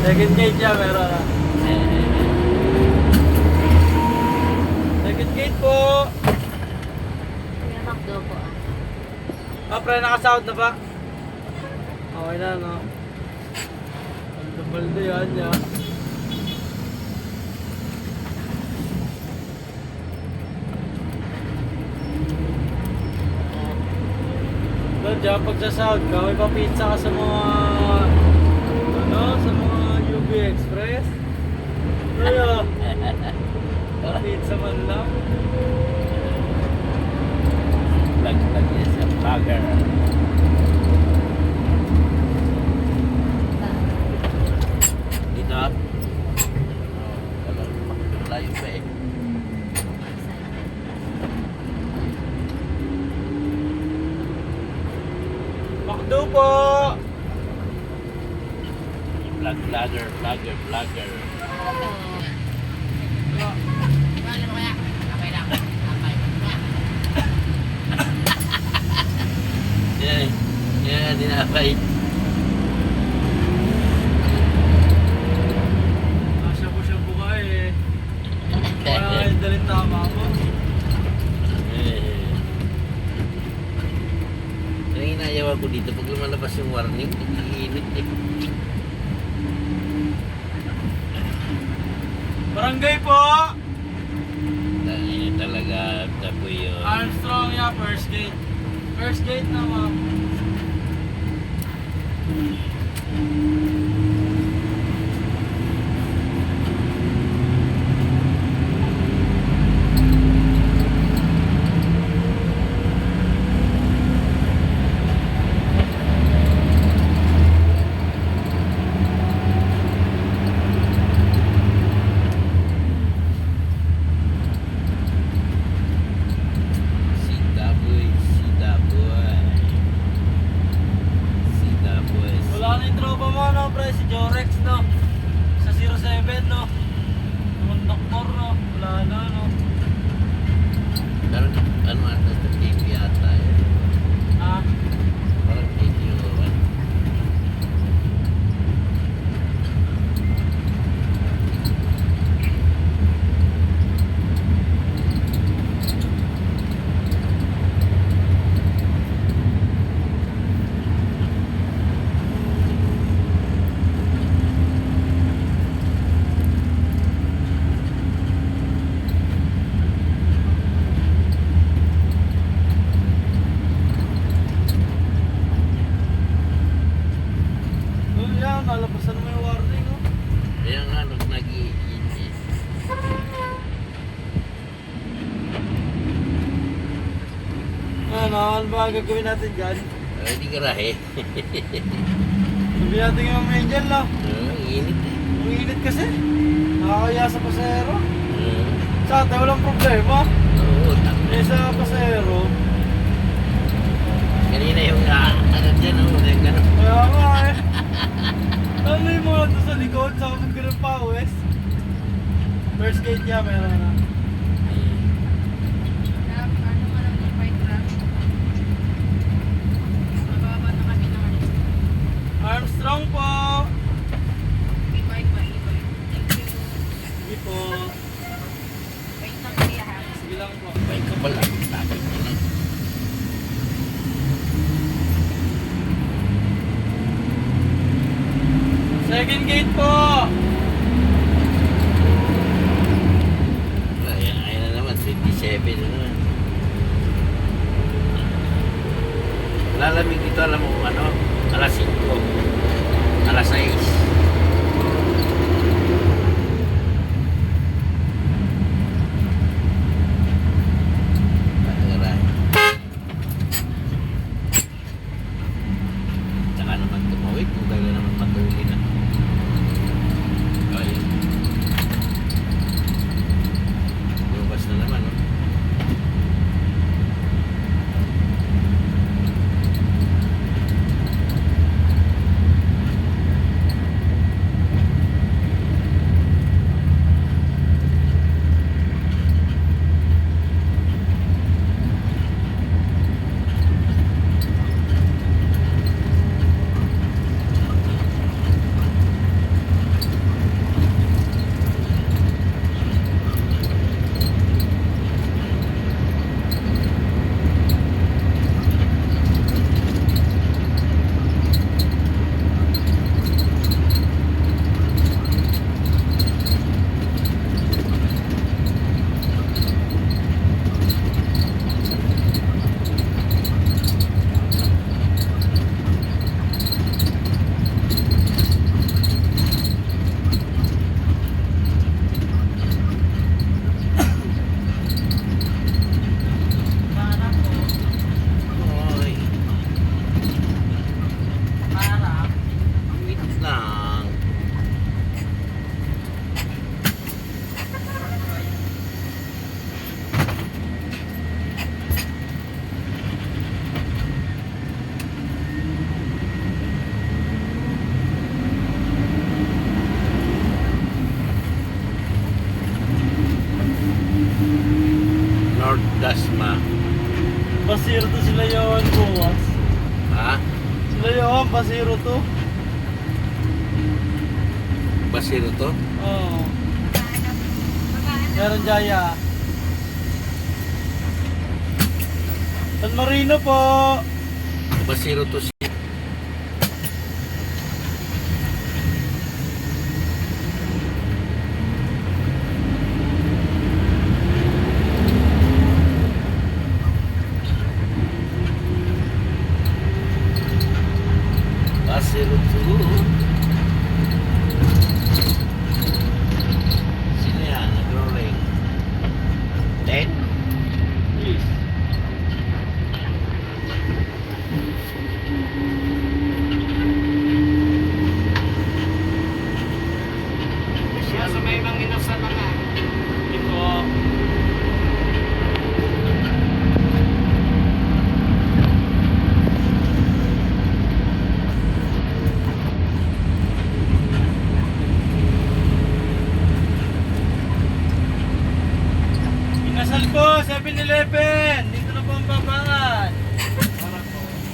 Second gate niya, meron na. Second gate po. May McDo po. Pre, nakasound na ba? Okay na, no? Balde yan niya. Doon dyan, pag sa sound ka, may papizza ka sa mga sa mga UB Express. Kaya, papizza man lang. Lag niya sa vlogger. Dito? Layo pa eh. Makdo po! Vlogger. Ano mo kaya? Okay lang. Okay. Yan, dinapay. Shabu-shabu ka eh. Kaya kayo dalhin tama mo. Ang inayaw ako dito, pag lumalabas yung warning, iinit eh. Barangay po! Dahil talaga, tapoy yun. Armstrong ya, first gate. First gate na ma'am. Wala na yung tropa mo, no, pre? Si Jorex, no? Sa 07, no? Yung doktor, no? Wala na, no? Pero ano ata sa TV ata eh. Ah, Parang video yun. doon yan, nalabasan mo yung warning, no? Kaya nga, nag-i-i. Ano ba gagawin natin dyan? Hindi garahe. Sabi natin yung mga angel, no? Init eh. Ang init kasi. Nakakaya sa pasero. Uh, Sa atin, walang problema. Oo, Eh, sa pasero, kanina yung ano dyan, yung gano'n. kaya nga eh. Tuloy mo lang doon sa likod, sa kapag ganun pa, West. First gate niya, meron na. Grab, ano ka lang yung bike grab? Mababa na kami ng Armstrong po! e-bike ba, e-bike? Thank you. Sige po. Wait lang kuya ha. Sige lang po. Bike ka pala, tapos mo lang. Second gate po! Ayun na naman, 27 na naman. Lalamig dito, alam mo ano, alas 5, alas 6. Tsaka naman tumawid, kung kailan naman matuli na. Ayun. Lumabas na naman, no? Pasiro to sila yun, buwas. Ha? Sila yun, pasiro to. Basiro to? Oo. Magkano? Meron Jaya. San Marino po. Basiro to si... Basiro to... Sino yan? Nag-rolling? Len? Yes. Siya sa may mga inasa na nga. Ito. Inasal po, 7-Eleven. Dito na po ang babaan.